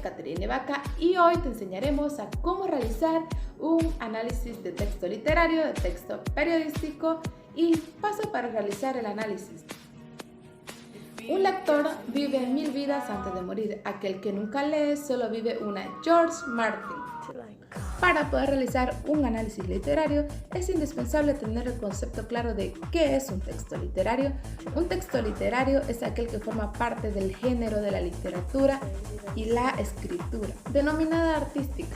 Caterine Vaca y hoy te enseñaremos a cómo realizar un análisis de texto literario, de texto periodístico y paso para realizar el análisis. Un lector vive 1000 vidas antes de morir. Aquel que nunca lee solo vive una. George Martin. Para poder realizar un análisis literario es indispensable tener el concepto claro de qué es un texto literario. Un texto literario es aquel que forma parte del género de la literatura y la escritura, denominada artística.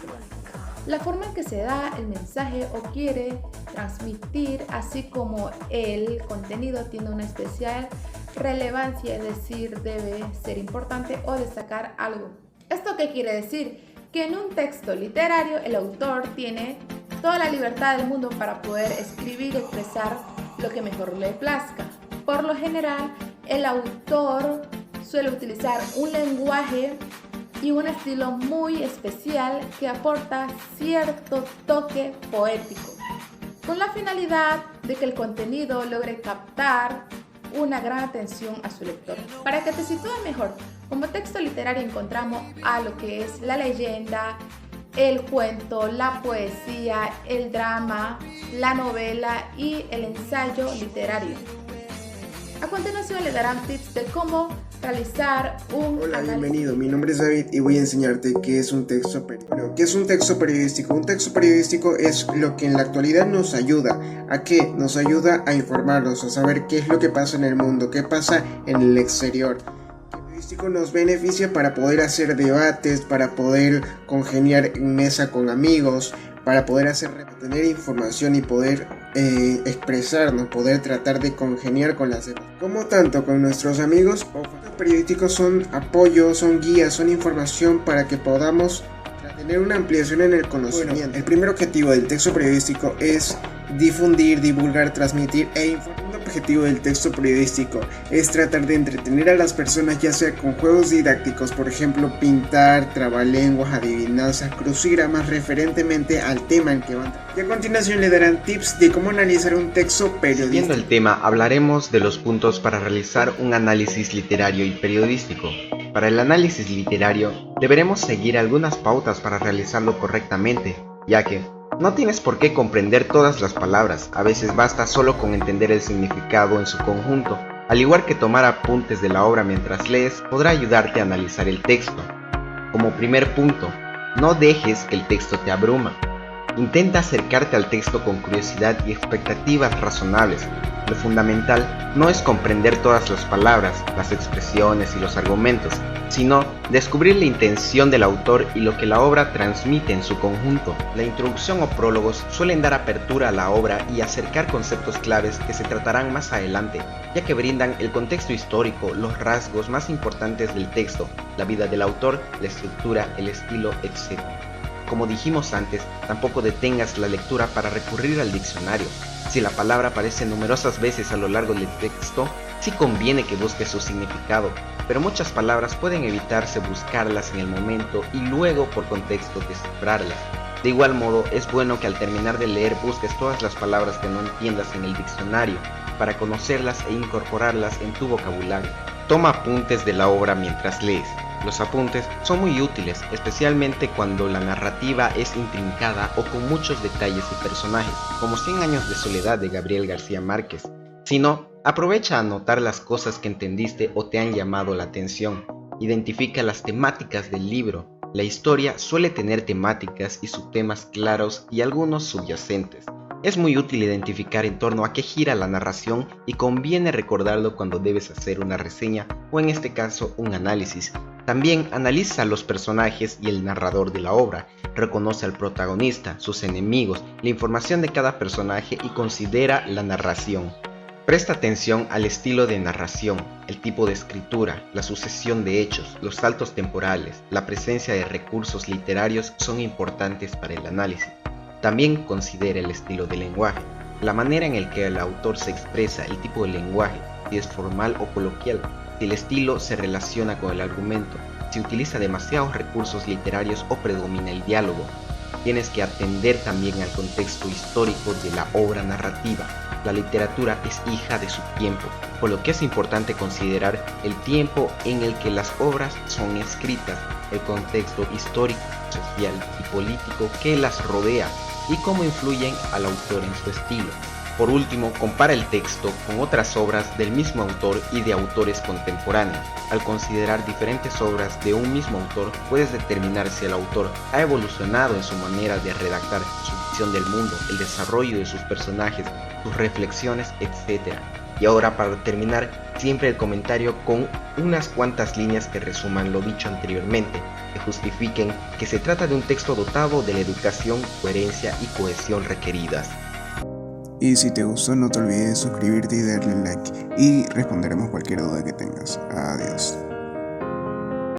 La forma en que se da el mensaje o quiere transmitir, así como el contenido tiene una especial relevancia, es decir, debe ser importante o destacar algo. ¿Esto qué quiere decir? Que en un texto literario el autor tiene toda la libertad del mundo para poder escribir y expresar lo que mejor le plazca. Por lo general, el autor suele utilizar un lenguaje y un estilo muy especial que aporta cierto toque poético, con la finalidad de que el contenido logre captar una gran atención a su lector. Para que te sitúes mejor, como texto literario encontramos a lo que es la leyenda, el cuento, la poesía, el drama, la novela y el ensayo literario. A continuación le darán tips de cómo realizar un Hola, análisis. bienvenido. Mi nombre es David y voy a enseñarte qué es un texto periodístico. ¿Qué es un texto periodístico? Un texto periodístico es lo que en la actualidad nos ayuda. ¿A qué? Nos ayuda a informarnos, a saber qué es lo que pasa en el mundo, qué pasa en el exterior. El periodístico nos beneficia para poder hacer debates, para poder congeniar en mesa con amigos, para poder tener información y poder expresarnos, poder tratar de congeniar con las demás. Como tanto con nuestros amigos, los periodísticos son apoyo, son guías, son información para que podamos tener una ampliación en el conocimiento. Bueno, el primer objetivo del texto periodístico es difundir, divulgar, transmitir e informar. El objetivo del texto periodístico es tratar de entretener a las personas, ya sea con juegos didácticos, por ejemplo, pintar, trabalenguas, adivinanzas, crucigramas referentemente al tema en que van. Y a continuación le darán tips de cómo analizar un texto periodístico. Siguiendo el tema, hablaremos de los puntos para realizar un análisis literario y periodístico. Para el análisis literario, deberemos seguir algunas pautas para realizarlo correctamente, ya que no tienes por qué comprender todas las palabras, a veces basta solo con entender el significado en su conjunto. Al igual que tomar apuntes de la obra mientras lees, podrá ayudarte a analizar el texto. Como primer punto, no dejes que el texto te abruma. Intenta acercarte al texto con curiosidad y expectativas razonables. Lo fundamental no es comprender todas las palabras, las expresiones y los argumentos, sino descubrir la intención del autor y lo que la obra transmite en su conjunto. La introducción o prólogos suelen dar apertura a la obra y acercar conceptos claves que se tratarán más adelante, ya que brindan el contexto histórico, los rasgos más importantes del texto, la vida del autor, la estructura, el estilo, etc. Como dijimos antes, tampoco detengas la lectura para recurrir al diccionario. Si la palabra aparece numerosas veces a lo largo del texto, sí conviene que busques su significado, pero muchas palabras pueden evitarse buscarlas en el momento y luego por contexto descifrarlas. De igual modo, es bueno que al terminar de leer busques todas las palabras que no entiendas en el diccionario, para conocerlas e incorporarlas en tu vocabulario. Toma apuntes de la obra mientras lees. Los apuntes son muy útiles, especialmente cuando la narrativa es intrincada o con muchos detalles y personajes, como 100 años de soledad de Gabriel García Márquez. Si no, aprovecha a anotar las cosas que entendiste o te han llamado la atención. Identifica las temáticas del libro. La historia suele tener temáticas y subtemas claros y algunos subyacentes. Es muy útil identificar en torno a qué gira la narración y conviene recordarlo cuando debes hacer una reseña o en este caso un análisis. También analiza los personajes y el narrador de la obra, reconoce al protagonista, sus enemigos, la información de cada personaje y considera la narración. Presta atención al estilo de narración, el tipo de escritura, la sucesión de hechos, los saltos temporales, la presencia de recursos literarios son importantes para el análisis. También considera el estilo de lenguaje, la manera en la que el autor se expresa, el tipo de lenguaje, si es formal o coloquial, si el estilo se relaciona con el argumento, si utiliza demasiados recursos literarios o predomina el diálogo. tienes que atender también al contexto histórico de la obra narrativa. La literatura es hija de su tiempo, por lo que es importante considerar el tiempo en el que las obras son escritas, el contexto histórico, social y político que las rodea y cómo influyen al autor en su estilo. Por último, compara el texto con otras obras del mismo autor y de autores contemporáneos. Al considerar diferentes obras de un mismo autor, puedes determinar si el autor ha evolucionado en su manera de redactar, su visión del mundo, el desarrollo de sus personajes, sus reflexiones, etc. Y ahora, para terminar, siempre el comentario con unas cuantas líneas que resuman lo dicho anteriormente, que justifiquen que se trata de un texto dotado de la educación, coherencia y cohesión requeridas. Y si te gustó, no te olvides de suscribirte y darle like, y responderemos cualquier duda que tengas. Adiós.